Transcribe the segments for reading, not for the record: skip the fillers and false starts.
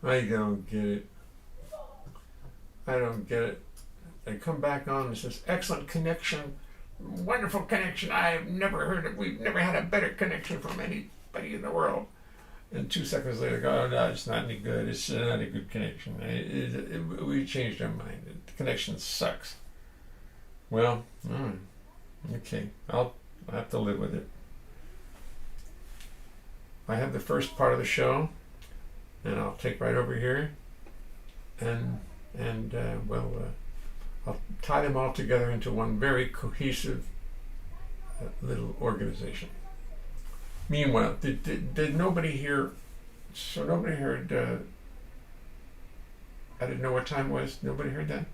I don't get it. I don't get it. They come back on and says, excellent connection, wonderful connection. I've never heard of, we've never had a better connection from anybody in the world. And 2 seconds later, go, oh no, it's not any good. It's not a good connection. We changed our mind. The connection sucks. Well, okay, I'll have to live with it. I have the first part of the show, and I'll take right over here, and I'll tie them all together into one very cohesive little organization. Meanwhile, did nobody hear? So nobody heard. I didn't know what time it was. Nobody heard that.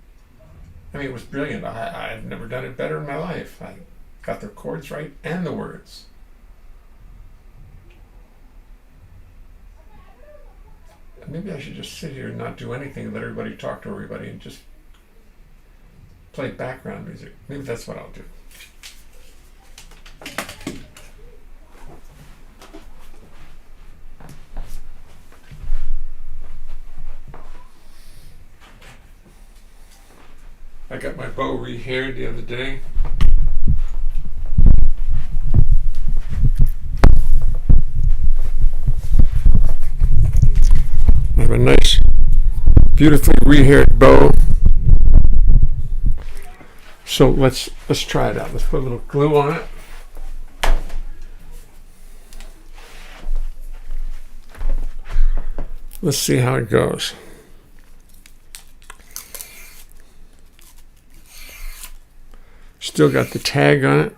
I mean, it was brilliant. I've never done it better in my life. I got the chords right and the words. Maybe I should just sit here and not do anything and let everybody talk to everybody and just play background music. Maybe that's what I'll do. I got my bow re-haired the other day. I have a nice, beautifully re-haired bow. So let's try it out. Let's put a little glue on it. Let's see how it goes. Still got the tag on it.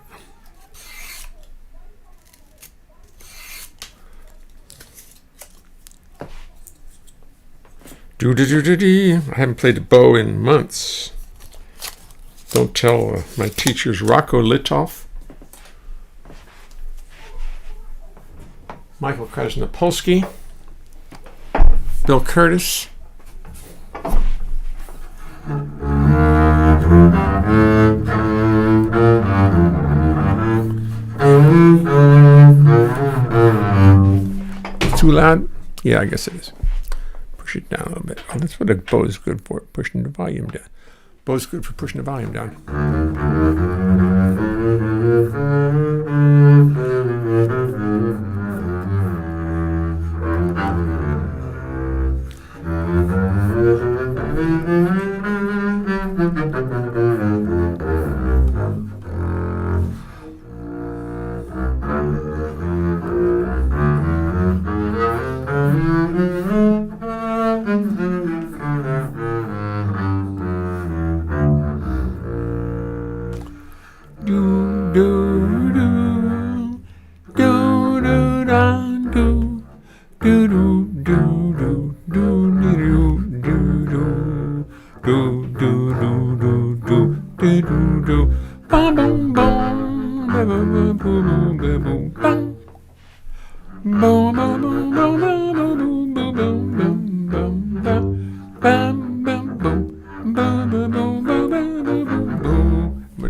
I haven't played the bow in months. Don't tell my teachers Rocco Litoff, Michael Krasnopolsky, Bill Curtis, too loud? Yeah, I guess it is. Push it down a little bit. Oh, that's what a bow is good for, pushing the volume down. Bow's good for pushing the volume down.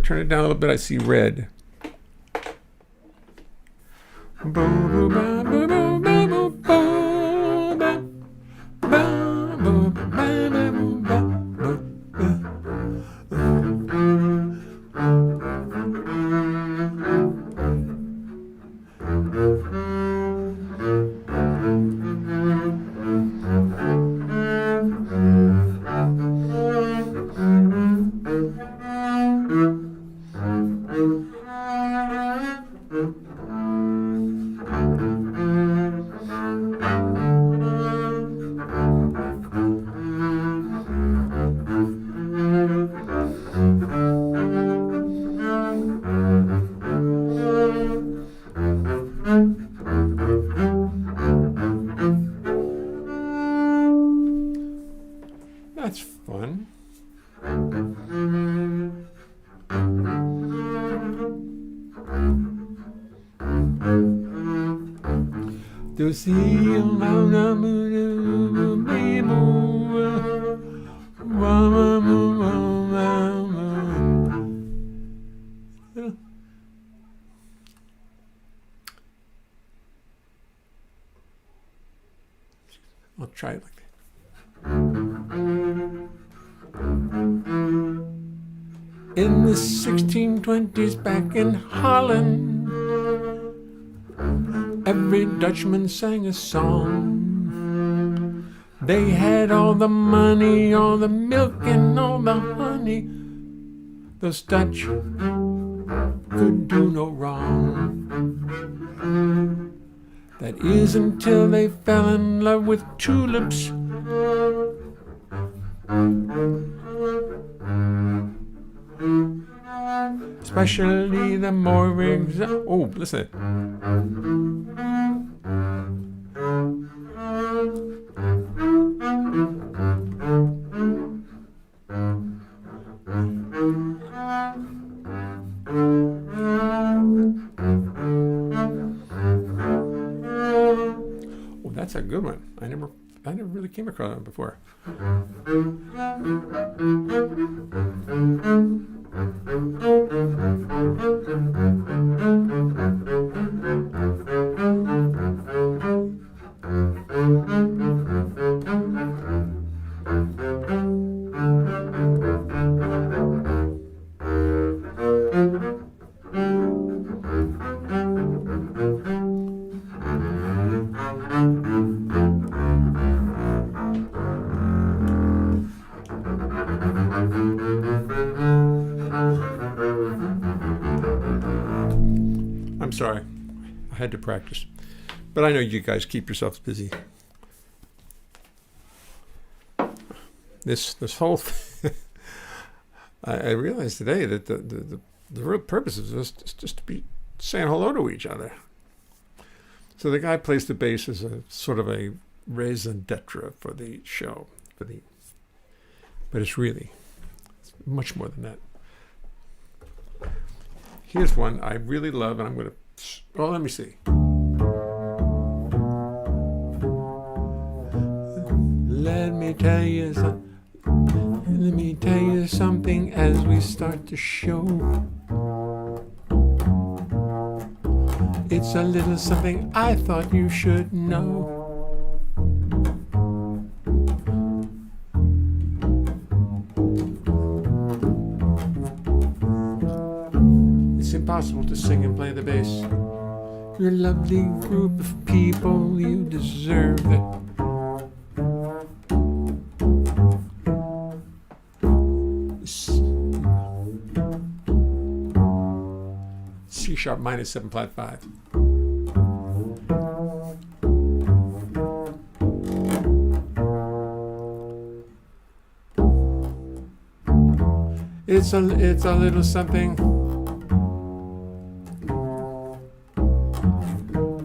Turn it down a little bit, I see red. That's fun. To see I'll try it like that. In the 1620s back in Holland, every Dutchman sang a song. They had all the money, all the milk, and all the honey. Those Dutch could do no wrong. That is until they fell in love with tulips. Especially the Morrigs. Oh, listen. Oh, that's a good one. I never really came across it before. I'm sorry, I had to practice. But I know you guys keep yourselves busy. This whole I realized today that the real purpose is just to be saying hello to each other. So the guy plays the bass as a sort of a raison d'etre for the show, but it's much more than that. Here's one I really love, and I'm going to. Oh, let me see. Let me tell you something as we start the show. It's a little something I thought you should know. It's impossible to sing and play the bass. You're a lovely group of people, you deserve it. C sharp minus 7 flat 5. It's a little something.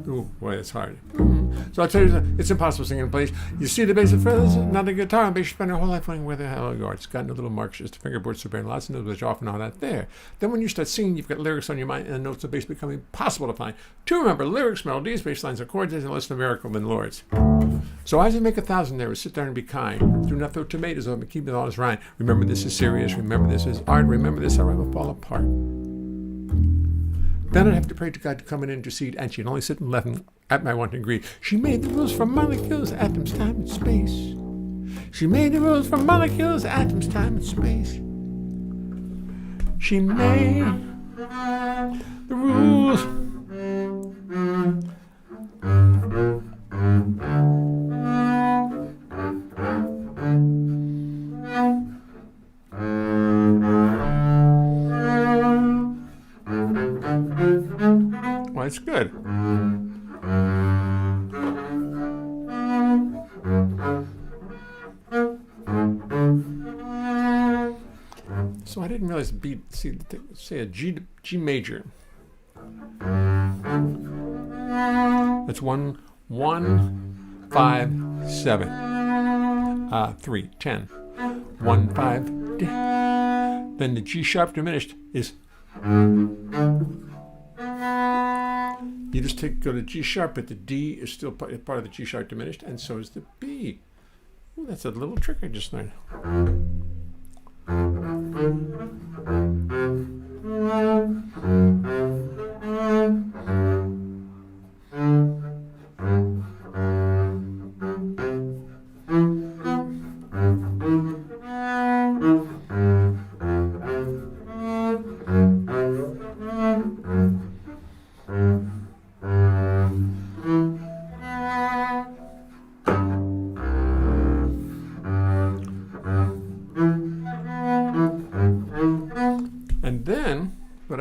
Ooh, boy, it's hard. So I'll tell you, it's impossible singing in place. You see the bass at first, not the guitar on bass. You spend your whole life wondering where the hell you are. It's gotten a little marks, just a fingerboard, soprano, lots of notes, which often are not there. Then when you start singing, you've got lyrics on your mind, and the notes of bass become impossible to find. To remember, lyrics, melodies, bass lines, and chords isn't less than a miracle than Lord's. So as you make 1,000 there, sit there and be kind. Do not throw tomatoes over, but keep it all as rhyme. Remember, this is serious. Remember, this is art. Remember, this or I will fall apart. Then I'd have to pray to God to come and intercede, and she'd only sit and laugh at my wanting greed. She made the rules for molecules, atoms, time, and space. She made the rules for molecules, atoms, time, and space. She made the rules. Well, it's good. So I didn't realize say a G major. That's 1, 5, 7, 3, 10, 1, 5. Then the G sharp diminished is. You just go to G sharp, but the D is still part of the G sharp diminished, and so is the B. Ooh, that's a little trick I just learned.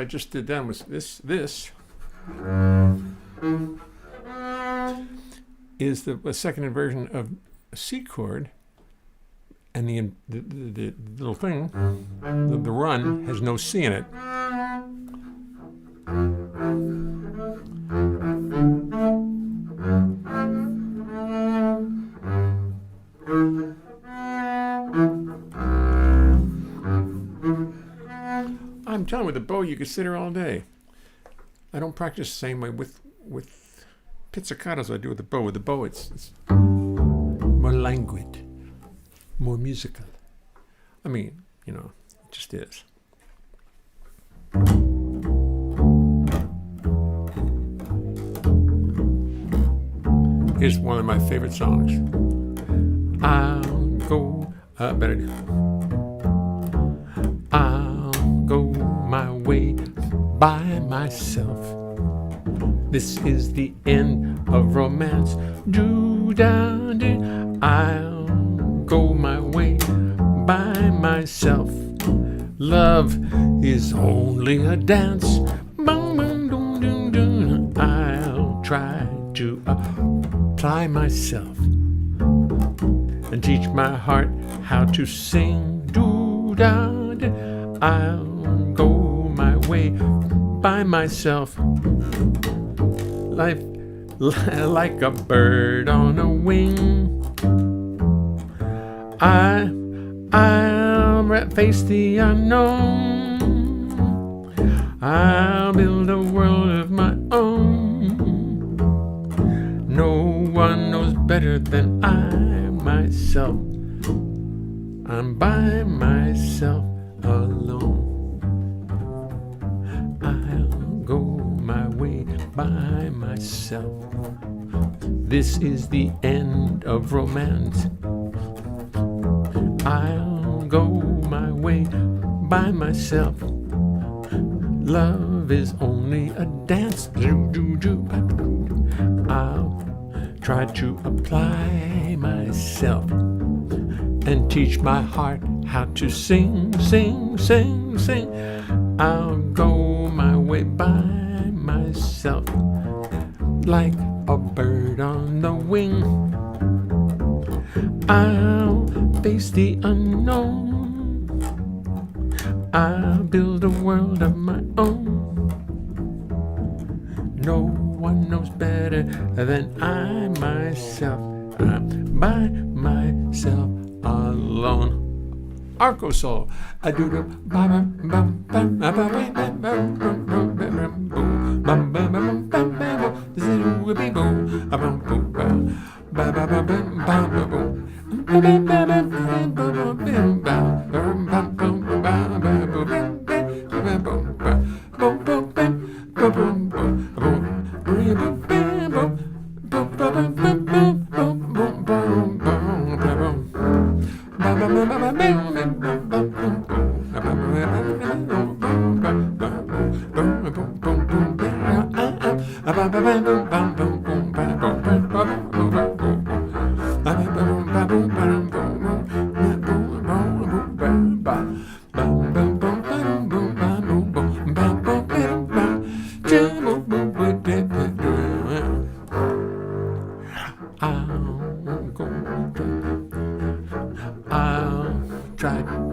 just did then was this. This is the second inversion of a C chord, and the little thing, the run, has no C in it. I'm telling you, with the bow, you could sit here all day. I don't practice the same way with pizzicatos as I do with the bow. With the bow, it's more languid, more musical. I mean, it just is. Here's one of my favorite songs. I'll go, better. I'll go my way by myself. This is the end of romance. Do-da-do. I'll go my way by myself. Love is only a dance. I'll try to apply myself and teach my heart how to sing. Do-da-do. I'll go my way by myself. Life like a bird on a wing. I'll face the unknown. I'll build a world of my own. No one knows better than I myself. I'm by myself alone. I'll go my way by myself. This is the end of romance. I'll go my way by myself. Love is only a dance. I'll try to apply myself and teach my heart how to sing, sing, sing, sing. I'll go my way by myself, like a bird on the wing. I'll face the unknown. I'll build a world of my own. No one knows better than I myself. I'm by myself alone. Arco solo. I do the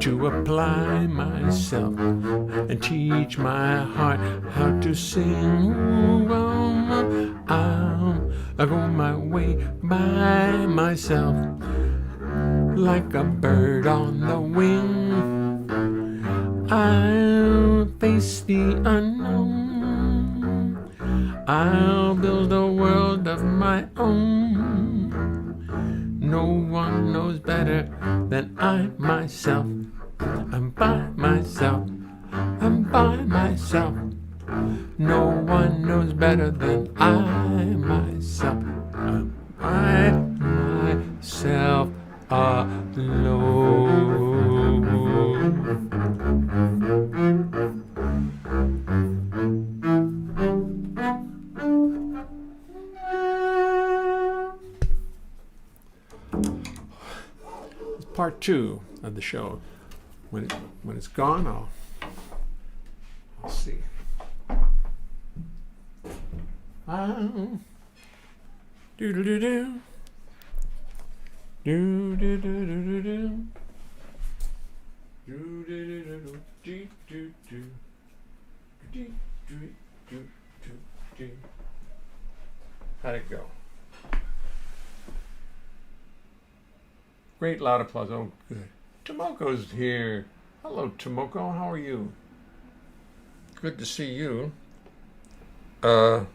to apply myself and teach my heart how to sing. I'll go my way by myself, like a bird on the wing. I'll face the unknown. I'll build a world of my own. No one knows better than I myself. I'm by myself. I'm by myself. No one knows better than I myself. I'm by myself alone. Part 2 of the show. When it's gone, I'll see. Do do do do. Do do do do do do. Do do do do do do do. Do do do do do. How'd it go? Great loud applause. Oh, good. Tomoko's here. Hello, Tomoko. How are you? Good to see you. Oh,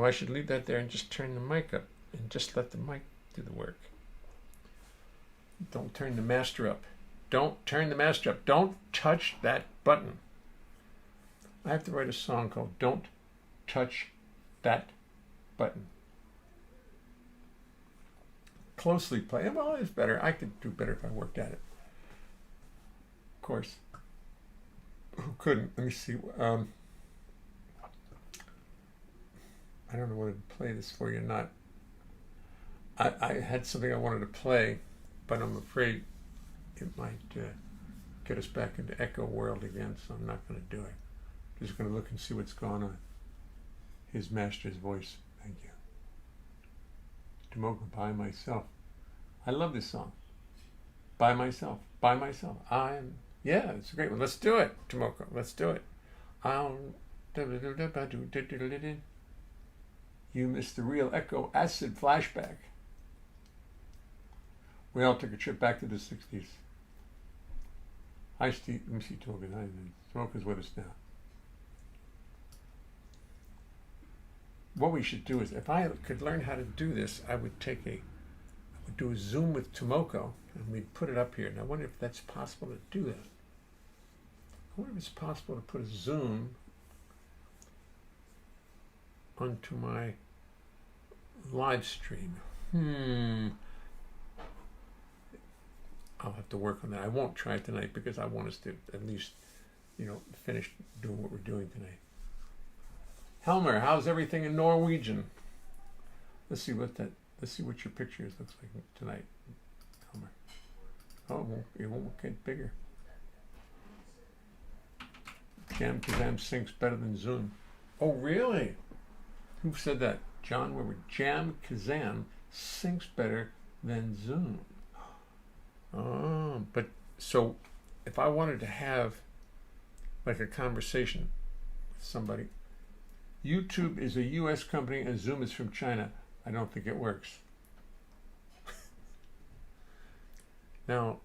I should leave that there and just turn the mic up and just let the mic do the work. Don't turn the master up. Don't turn the master up. Don't touch that button. I have to write a song called Don't Touch That Button. Closely play. Well, it's better. I could do better if I worked at it. Of course. Who couldn't? Let me see. I don't know whether to play this for you or not. I had something I wanted to play, but I'm afraid it might get us back into echo world again, so I'm not going to do it. Just going to look and see what's going on. His master's voice. Thank you. Tomoko, by myself. I love this song. By myself. By myself. Yeah, it's a great one. Let's do it, Tomoko. Let's do it. You missed the real echo acid flashback. We all took a trip back to the 60s. Hi, Steve. Let me see Togan. Hi, Tomoko's with us now. What we should do is, if I could learn how to do this, I would do a Zoom with Tomoko, and we'd put it up here. And I wonder if that's possible to do that. I wonder if it's possible to put a Zoom onto my live stream. I'll have to work on that. I won't try it tonight because I want us to at least, finish doing what we're doing tonight. Helmer, how's everything in Norwegian? Let's see what your pictures looks like tonight, Helmer. Oh, it won't get bigger. Jam Kazam syncs better than Zoom. Oh, really? Who said that? John Weber. Jam Kazam syncs better than Zoom. Oh, but so if I wanted to have like a conversation with somebody, YouTube is a US company and Zoom is from China. I don't think it works. Now,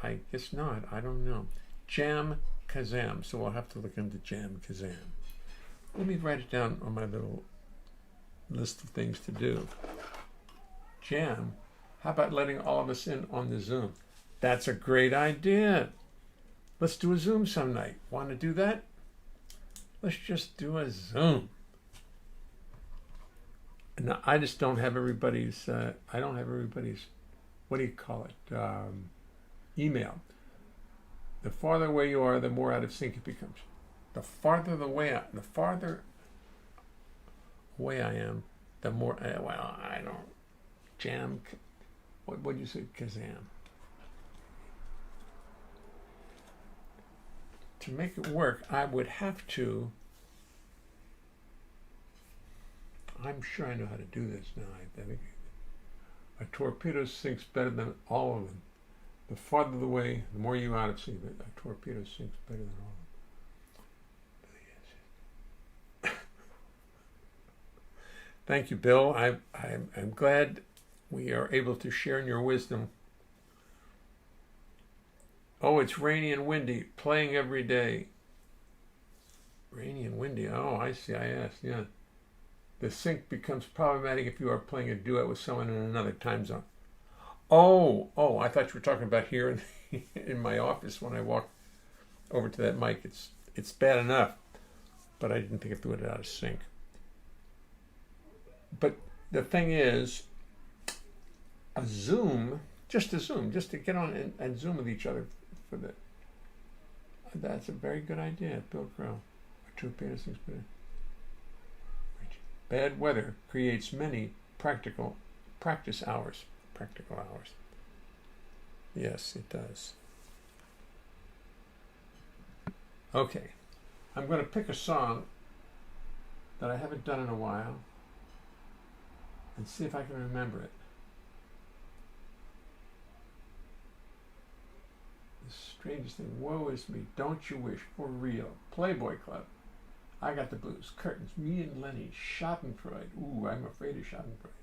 I guess not. I don't know. Jam Kazam. So we'll have to look into Jam Kazam. Let me write it down on my little list of things to do. Jam. How about letting all of us in on the Zoom? That's a great idea. Let's do a Zoom some night. Want to do that? Let's just do a Zoom. No, I just don't have everybody's, what do you call it? Email. The farther away you are, the more out of sync it becomes. The farther away I am, the more, I don't, Jam, what did you say, Kazam? To make it work, I would have to, I'm sure I know how to do this now. I think a torpedo sinks better than all of them. The farther away, the more you out of sync. A torpedo sinks better than all of them. Thank you, Bill. I'm glad we are able to share in your wisdom. Oh, it's rainy and windy, playing every day. Rainy and windy. Oh, I see. I asked. Yeah. The sync becomes problematic if you are playing a duet with someone in another time zone. Oh, I thought you were talking about here in my office when I walk over to that mic. It's bad enough, but I didn't think of doing it out of sync. But the thing is, a Zoom, just to get on and Zoom with each other for the. That's a very good idea, Bill Crow. Bad weather creates many practical hours. Yes, it does. Okay, I'm going to pick a song that I haven't done in a while and see if I can remember it. The strangest thing, woe is me, don't you wish, for real, Playboy Club, I Got the Blues, Curtains, me and Lenny, Schadenfreude, ooh, I'm afraid of Schadenfreude.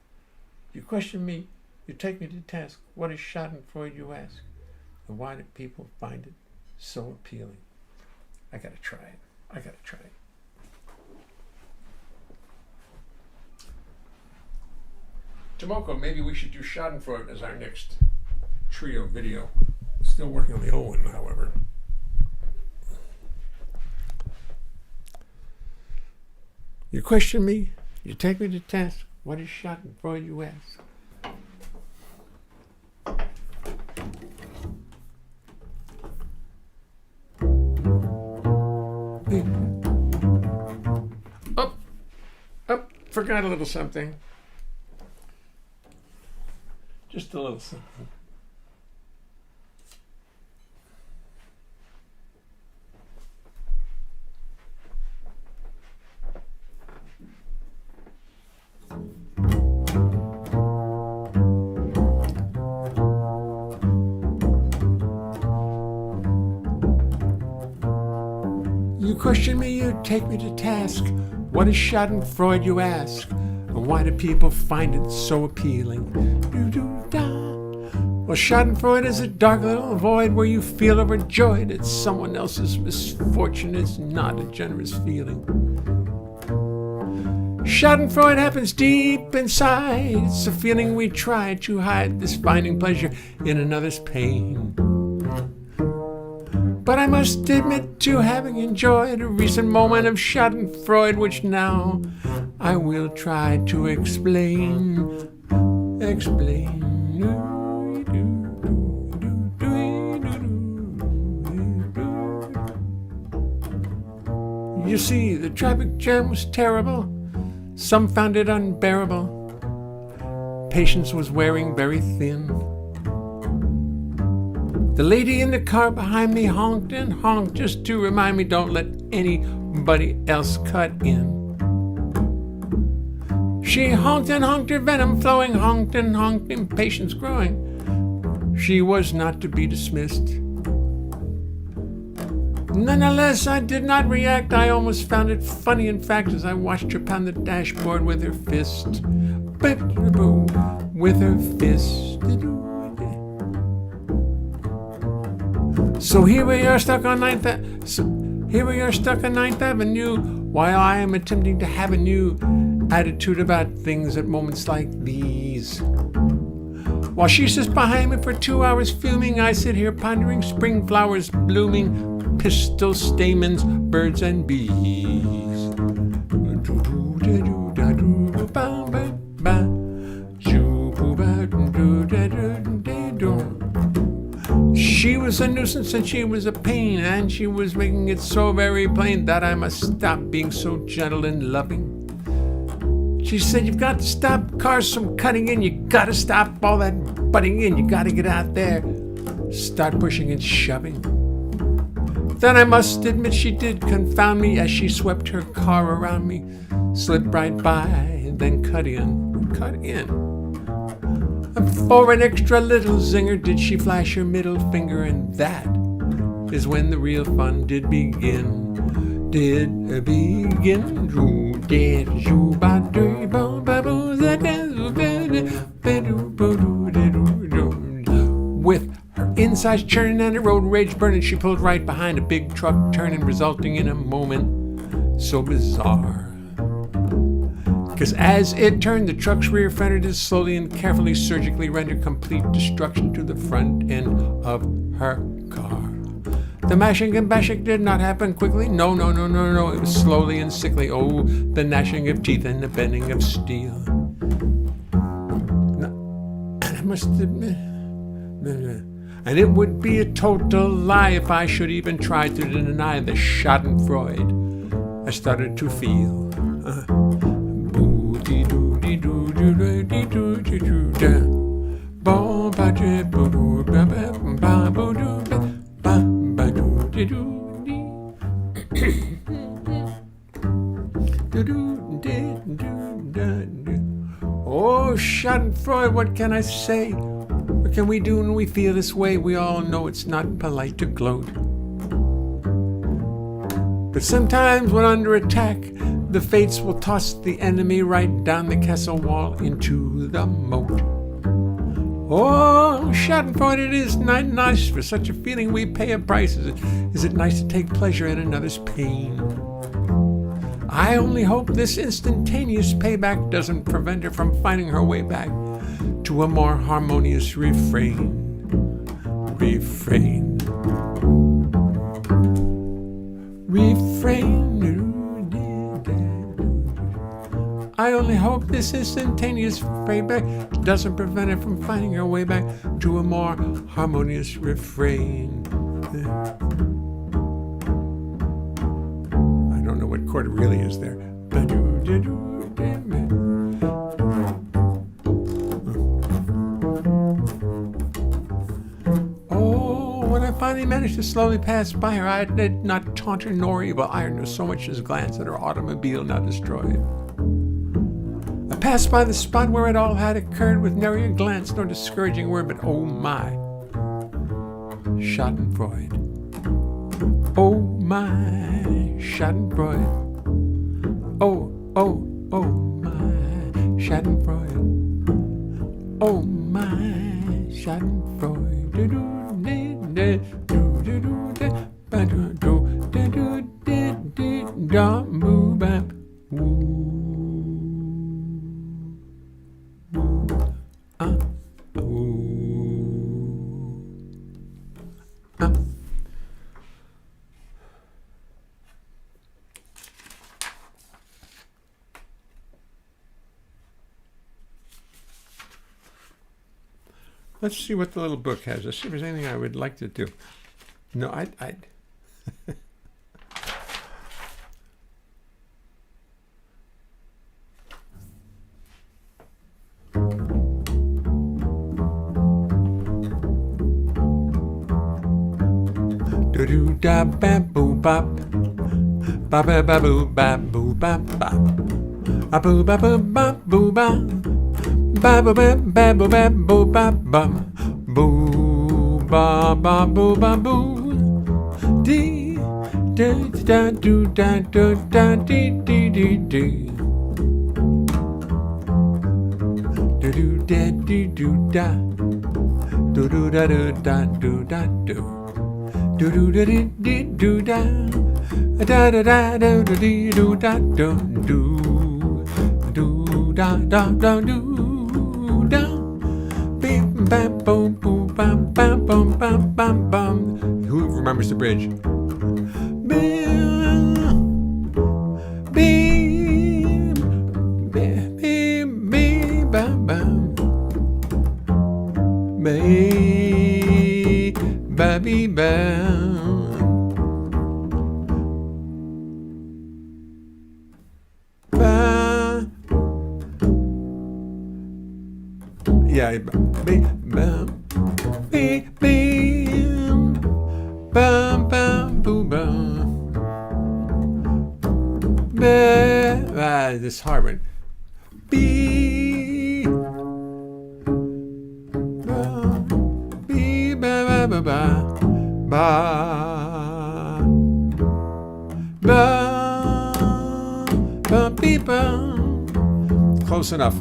You question me, you take me to task, what is Schadenfreude, you ask? And why do people find it so appealing? I gotta try it. Tomoko, maybe we should do Schadenfreude as our next trio video. Still working on the old one, however. You question me, you take me to task, what is Schadenfreude, you ask? Forgot a little something. Just a little something. You question me, you take me to task. What is Schadenfreude, you ask? And why do people find it so appealing? Well, Schadenfreude is a dark little void where you feel overjoyed at someone else's misfortune. It's not a generous feeling. Schadenfreude happens deep inside. It's a feeling we try to hide, this finding pleasure in another's pain. But I must admit to having enjoyed a recent moment of Schadenfreude, which now I will try to explain. You see, the traffic jam was terrible. Some found it unbearable. Patience was wearing very thin. The lady in the car behind me honked and honked just to remind me don't let anybody else cut in. She honked and honked, her venom flowing, honked and honked, impatience growing. She was not to be dismissed. Nonetheless, I did not react. I almost found it funny, in fact, as I watched her pound the dashboard with her fist. With her fist. So here we are stuck on 9th Avenue, while I am attempting to have a new attitude about things at moments like these. While she sits behind me for 2 hours fuming, I sit here pondering spring flowers blooming, pistil stamens, birds and bees. She was a nuisance and she was a pain, and she was making it so very plain that I must stop being so gentle and loving. She said, you've got to stop cars from cutting in, you gotta stop all that butting in, you gotta get out there, start pushing and shoving. Then I must admit she did confound me as she swept her car around me, slipped right by and then cut in. And for an extra little zinger did she flash her middle finger, and that is when the real fun did begin. With her insides churning and her road rage burning, she pulled right behind a big truck turning, resulting in a moment so bizarre. Because as it turned, the truck's rear fender did slowly and carefully surgically render complete destruction to the front end of her car. The mashing and bashing did not happen quickly. No. It was slowly and sickly. Oh, the gnashing of teeth and the bending of steel. And I must admit, and it would be a total lie if I should even try to deny the Schadenfreude I started to feel. Schadenfreude, what can I say? What can we do when we feel this way? We all know it's not polite to gloat. But sometimes when under attack, the fates will toss the enemy right down the castle wall into the moat. Oh, Schadenfreude, it is not nice. For such a feeling we pay a price. Is it nice to take pleasure in another's pain? I only hope this instantaneous payback doesn't prevent her from finding her way back to a more harmonious refrain. Refrain. I only hope this instantaneous payback doesn't prevent her from finding her way back to a more harmonious refrain. I don't know what chord it really is there. When I finally managed to slowly pass by her, I did not taunt her nor evil iron her so much as glance at her automobile now destroyed. I passed by the spot where it all had occurred with nary a glance nor discouraging word, but oh my, Schadenfreude. Oh my, Schadenfreude. Oh my, Schadenfreude. Oh my, Schadenfreude. Let's see what the little book has. Let's see if there's anything I would like to do. No, I'd do do da ba boo bop, ba ba ba boo ba boo ba ba, a boo ba boo ba boo ba, ba ba ba ba boo ba boo ba bum, boo ba ba boo ba boo, dee da da do da do da dee dee dee dee, do do da dee do da, do do da do da do da do. Do do da dee dee do da da da da do do dee do da do do da da da do da bim bam boom boom bam bam bum bam bam bum. Who remembers the bridge? Bim bim bim bim bim bam bam baby bam. Yeah, bam, bam, bam, boom, bam. This hard one. Ba ba ba ba ba. Close enough.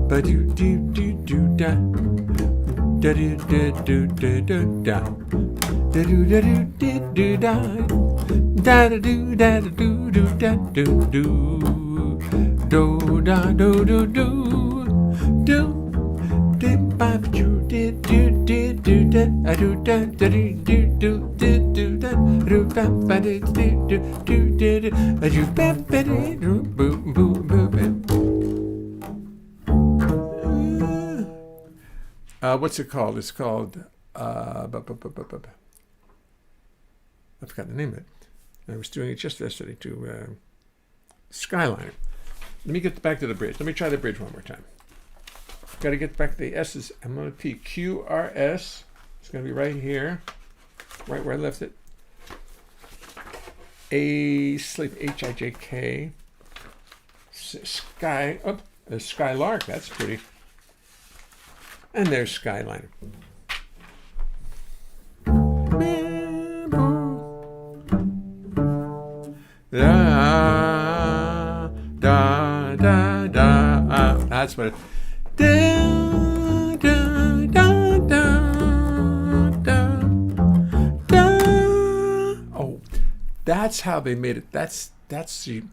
Ba do do do do da da do do do do do da da do da do do do da da da do da do do da do do do da do do do do. What's it called? It's called I forgot the name of it. I was doing it just yesterday to Skyliner. Let me get back to the bridge. Let me try the bridge one more time. Got to get back to the S's. I'm going to P Q R S. It's going to be right here, right where I left it. A sleep H I J K. Sky. Oh, There's Skylark. That's pretty. And there's Skyliner. Da, da, da, da. That's what it is. Da, da, da, da, da, da. Oh, that's how they made it. That's the.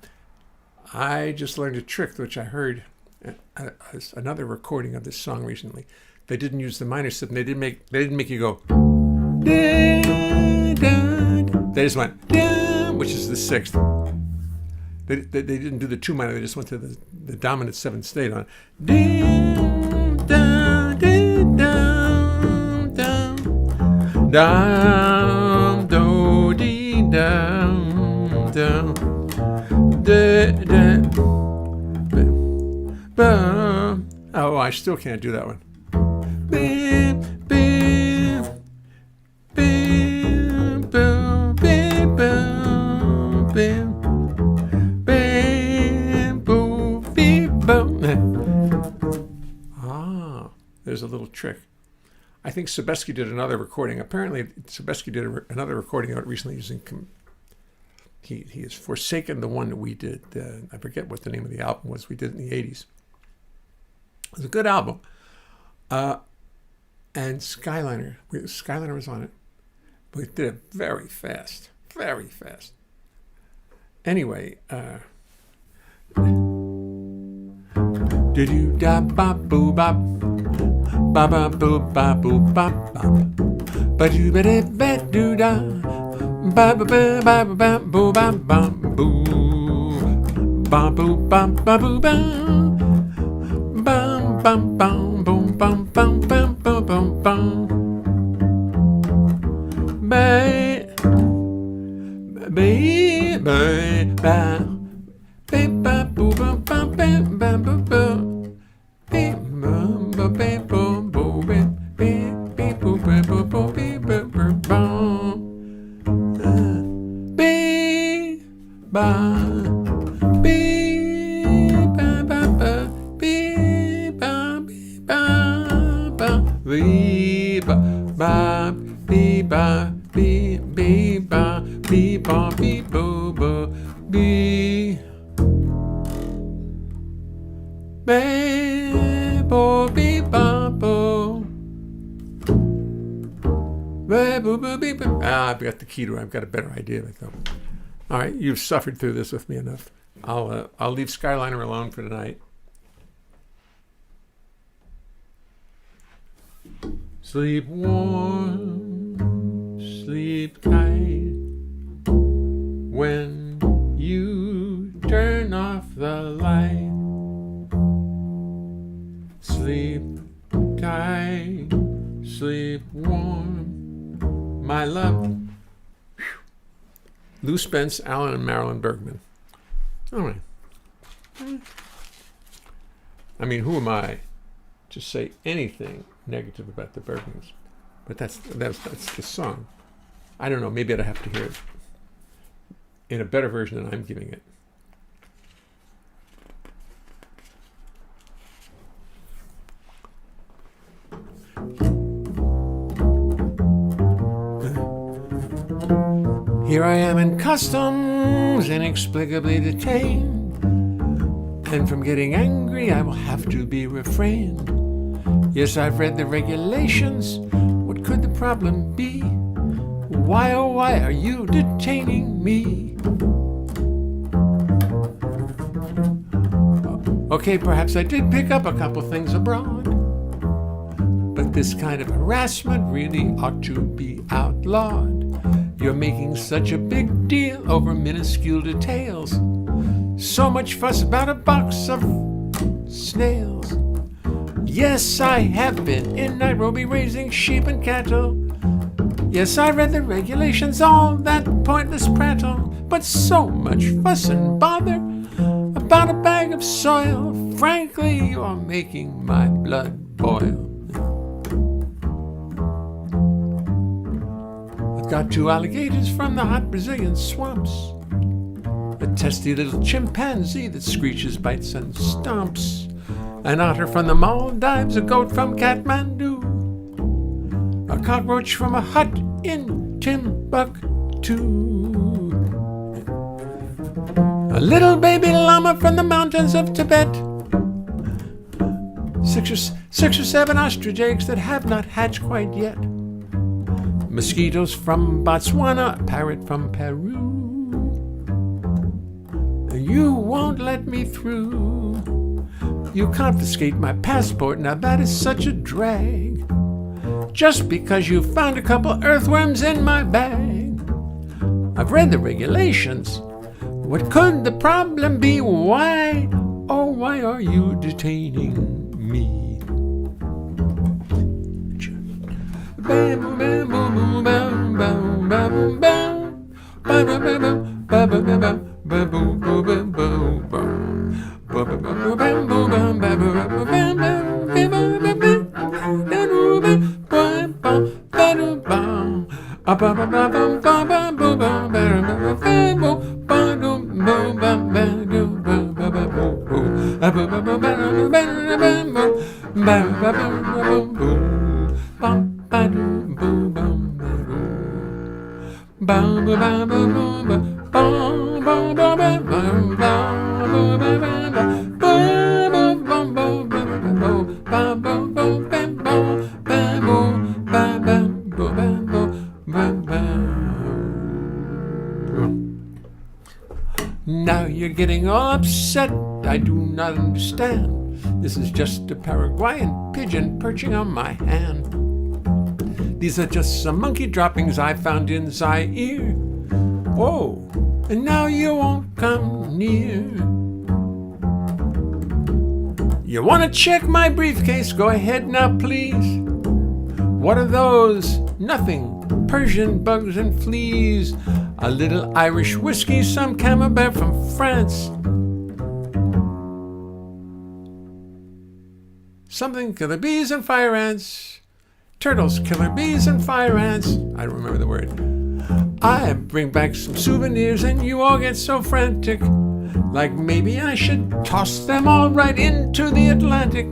I just learned a trick, which I heard another recording of this song recently. They didn't use the minor seven. They didn't make you go. Da, da, da. They just went, da, which is the sixth. They didn't do the 2 minor. They just went to the dominant 7th state on it. Da, da, da, da, da, do, dee, da, da, da, da, ba. Oh, I still can't do that one. Ba, ba, ba, ba, ba, ba, ba. There's a little trick. I think Sebesky did another recording. Apparently, Sebesky did another recording of it recently using. He has forsaken the one that we did. I forget what the name of the album was. We did it in the 80s. It was a good album. And Skyliner was on it. But we did it very fast. Very fast. Anyway, did you da ba boo bop ba ba boo ba boo bop bop ba do ba da ba do da ba ba ba ba ba boo ba ba boo ba boo ba ba boo ba bam bam bam boom bam bam bam bam bam bam ba ba ba ba ba boo ba ba ba ba ba ba. I've got the key to it. I've got a better idea of it, though. All right, you've suffered through this with me enough. I'll leave Skyliner alone for tonight. Sleep warm, sleep tight. When you turn off the light, sleep tight, sleep warm, my love. Lou Spence, Alan and Marilyn Bergman. All right. I mean, who am I to say anything negative about the Bergmans? But that's the song. I don't know. Maybe I'd have to hear it in a better version than I'm giving it. Here I am in customs, inexplicably detained, and from getting angry I will have to be refrained. Yes, I've read the regulations. What could the problem be? Why, oh why are you detaining me? Okay, perhaps I did pick up a couple things abroad, but this kind of harassment really ought to be outlawed. You're making such a big deal over minuscule details. So much fuss about a box of snails. Yes, I have been in Nairobi raising sheep and cattle. Yes, I read the regulations, all that pointless prattle. But so much fuss and bother about a bag of soil. Frankly, you're making my blood boil. I've got 2 alligators from the hot Brazilian swamps, a testy little chimpanzee that screeches, bites, and stomps. an otter from the Maldives, a goat from Kathmandu, a cockroach from a hut in Timbuktu, a little baby llama from the mountains of Tibet, six or seven ostrich eggs that have not hatched quite yet, mosquitoes from Botswana, a parrot from Peru. You won't let me through. You confiscate my passport, now that is such a drag. Just because you found a couple earthworms in my bag. I've read the regulations. What could the problem be? Why, oh why are you detaining me? Now you're getting all upset. I do not understand. This is just a Paraguayan pigeon perching on my hand. These are just some monkey droppings I found in Zaire. Oh, and now you won't come near. You want to check my briefcase? Go ahead now, please. What are those? Nothing. Persian bugs and fleas. A little Irish whiskey, some camembert from France. Something killer bees and fire ants. Turtles, killer bees and fire ants. I don't remember the word. I bring back some souvenirs and you all get so frantic. Like maybe I should toss them all right into the Atlantic.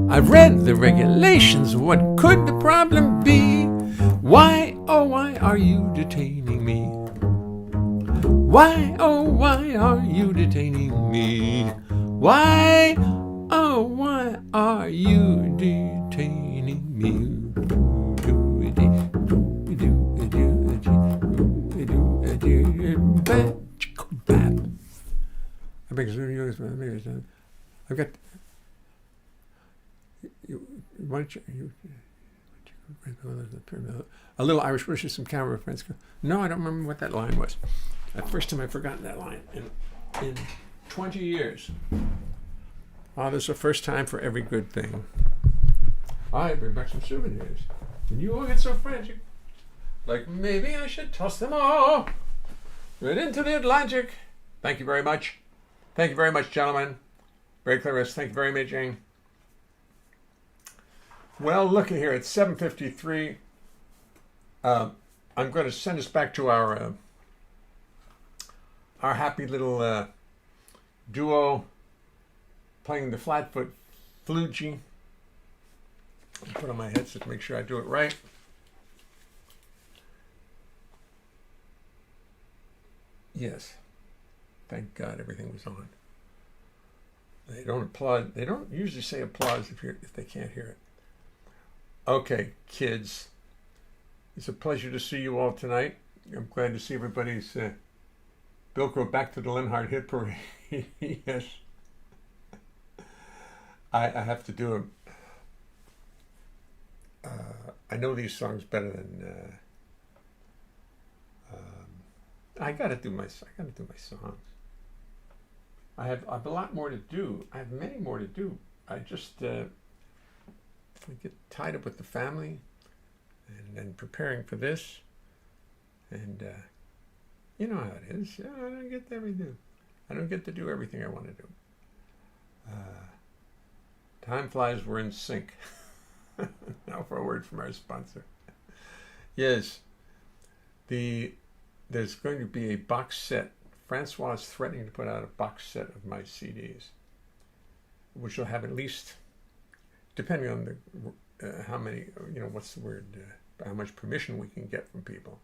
I've read the regulations. What could the problem be? Why, oh why are you detaining me? Why, oh why are you detaining me? Why, oh why are you detaining me? I've got. A little Irish wishes, some camera friends. No, I don't remember what that line was. The first time I've forgotten that line in 20 years. Oh, there's a first time for every good thing. I bring back some souvenirs. And you all get so frantic. Like maybe I should toss them all right into the Atlantic. Thank you very much. Thank you very much, gentlemen. Very clearest. Thank you very much, Jane. Well, look at here. It's 7:53. I'm going to send us back to our happy little duo playing the flatfoot flugy. I'll put on my headset to make sure I do it right. Yes. Thank God everything was on. They don't applaud. They don't usually say applause if they can't hear it. Okay, kids. It's a pleasure to see you all tonight. I'm glad to see everybody's Velcro back to the Leonhart hit parade. Yes. I have to do them. I know these songs better than. I gotta do my songs. I have a lot more to do. I have many more to do. I just I get tied up with the family, and then preparing for this, and you know how it is. I don't get everything. I don't get to do everything I want to do. Time flies. We're in sync. Now for a word from our sponsor. Yes, there's going to be a box set. Francois is threatening to put out a box set of my CDs. which will have at least, depending on how many, what's the word, how much permission we can get from people.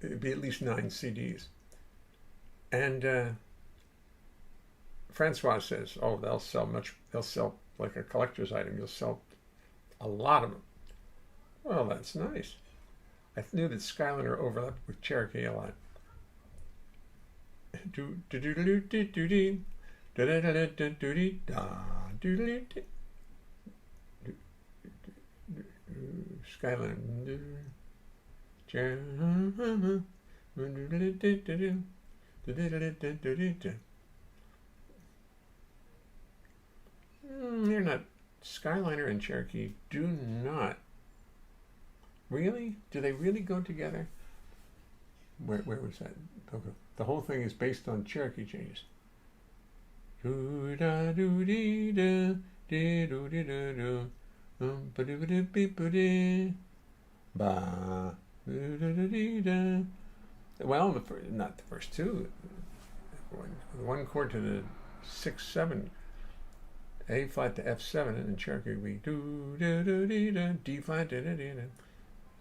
It'd be at least 9 CDs. And Francois says, oh, they'll sell like a collector's item. You'll sell a lot of them. Well, that's nice. I knew that Skyliner overlapped with Cherokee a lot. Skyliner. They're not. Skyliner and Cherokee do not. Really? Do they really go together? Where was that? Okay. The whole thing is based on Cherokee changes. Well, not the first two. One chord to the 6/7, A flat to F7, and in Cherokee we D flat.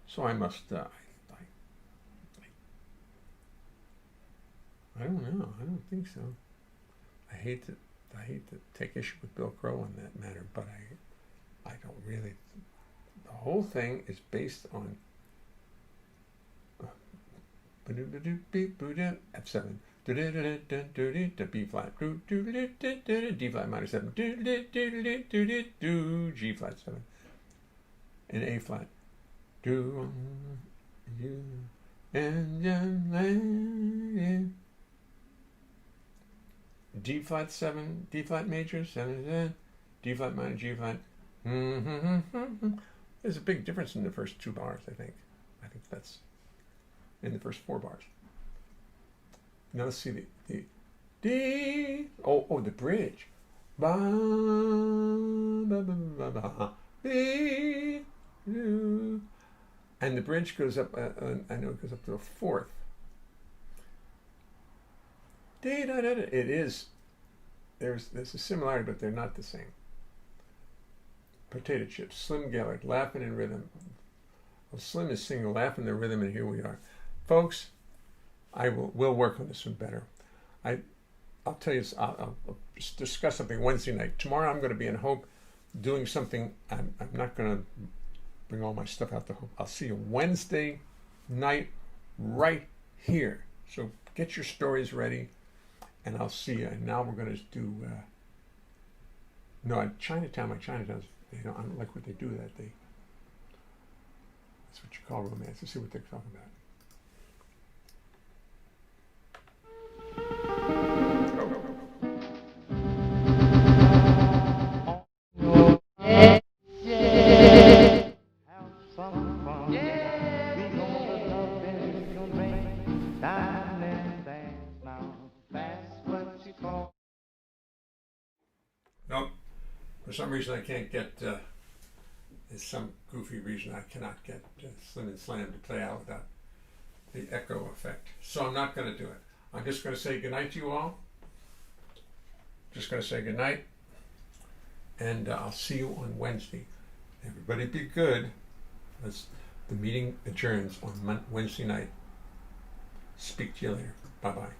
So I must. I don't know. I don't think so. I hate to take issue with Bill Crow on that matter, but I don't really. The whole thing is based on F7, B flat, D flat minor 7, G flat 7, and A flat. Do you and D flat 7, D flat major 7, D flat minor, G flat. There's a big difference in the first 2 bars, I think. I think that's in the first 4 bars. Now let's see the D. Oh, the bridge. Ba ba ba ba ba. B. And the bridge goes up. I know it goes up to a 4th. It is. There's a similarity, but they're not the same. Potato Chips, Slim Gellert, Laughing in Rhythm. Well, Slim is singing Laughing in the Rhythm, and here we are. Folks, we'll work on this one better. I'll tell you, I'll discuss something Wednesday night. Tomorrow I'm going to be in Hope doing something. I'm not going to bring all my stuff out to Hope. I'll see you Wednesday night right here. So get your stories ready, and I'll see you. And now we're going to do, Chinatown. My Chinatown's, I don't like what they do that day. That's what you call romance. Let's see what they're talking about. Nope. For some reason I can't get, there's some goofy reason I cannot get Slim and Slam to play out without the echo effect. So I'm not going to do it. I'm just going to say goodnight to you all. Just going to say goodnight. And I'll see you on Wednesday. Everybody be good. The meeting adjourns on Wednesday night. Speak to you later. Bye-bye.